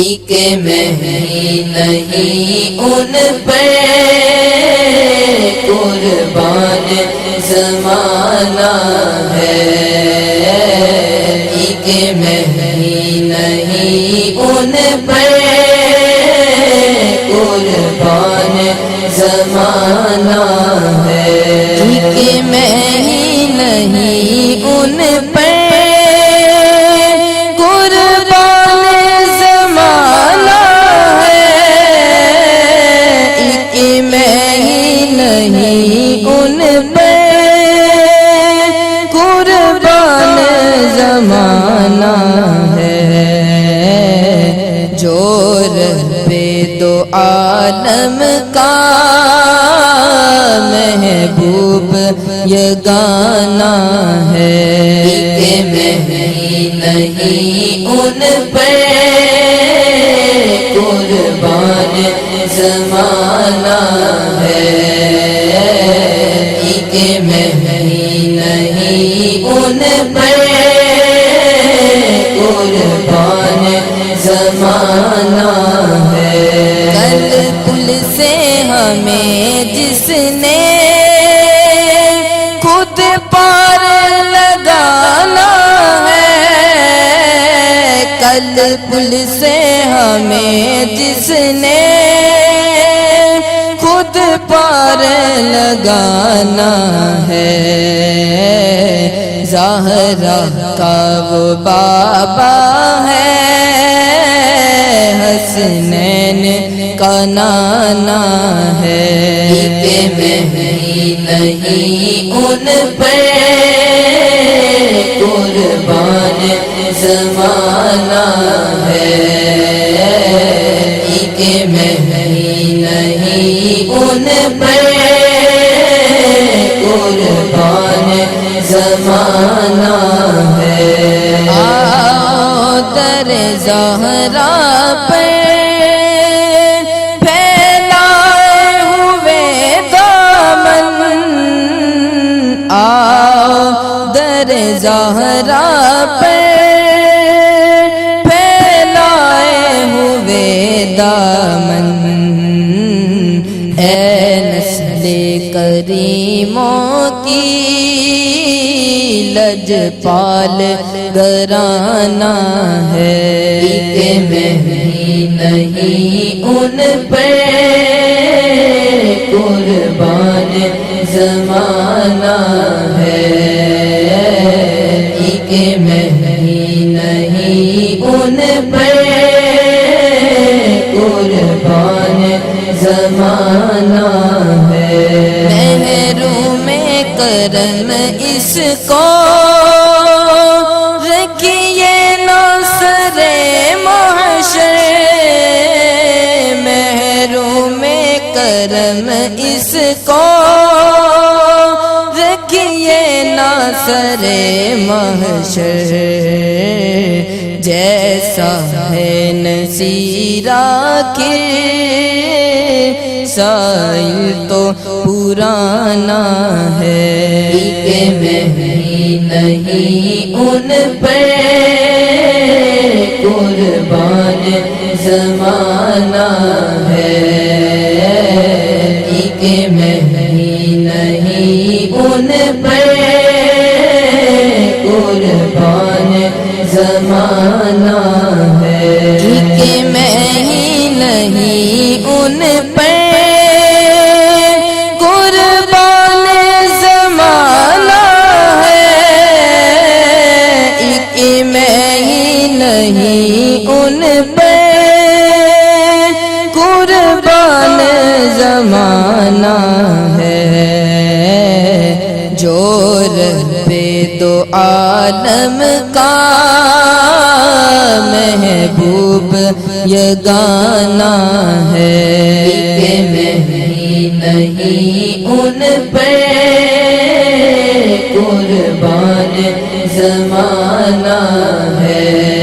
ایک میں نہیں ان پر قربان زمانہ ہے، ایک میں نہیں ان پر قربان زمانہ ہے، ایک میں نہیں ان پر عالم کا محبوب یگانہ ہے، ایک میں نہیں ان پر قربان زمانہ ہے، ایک میں نہیں ان پر قربان زمانہ ہے۔ کل پل سے ہمیں جس نے خود پار لگانا ہے، کل پل سے ہمیں جس نے خود پار لگانا ہے، زہرا کا وہ بابا ہے، حسنین کا نانا ہے، ایک میں نہیں ان پر قربان زمانہ ہے، ایک میں نہیں ان پر قربان زمانہ ہے۔ آؤ در زہرا پر زہرا پہ پھیلائے ہوئے دامن، اے نسل کریموں کی لجپال گھرانہ ہے، ایک میں نہیں ان پر قربان زمانہ ہے، ایک میں نہیں ان پر قربان زمانہ ہے، محروم کرم اس کو رکھیے ناصر محشر، محروم کرم اس کو ناصر محشر، جیسا ہے نصیرہ کے سائل تو پرانا ہے، ایک میں نہیں ان پر قربان زمانہ ہے، ایک میں نہیں ان پر قربان زمانہ ہے، ایک میں نہیں ان پر قربان زمانہ ہے، ایک میں نہیں ان پر قربان زمانہ ہے، جو رب دو عالم کا محبوب یگانہ ہے، ایک میں نہیں ان پر قربان زمانہ ہے۔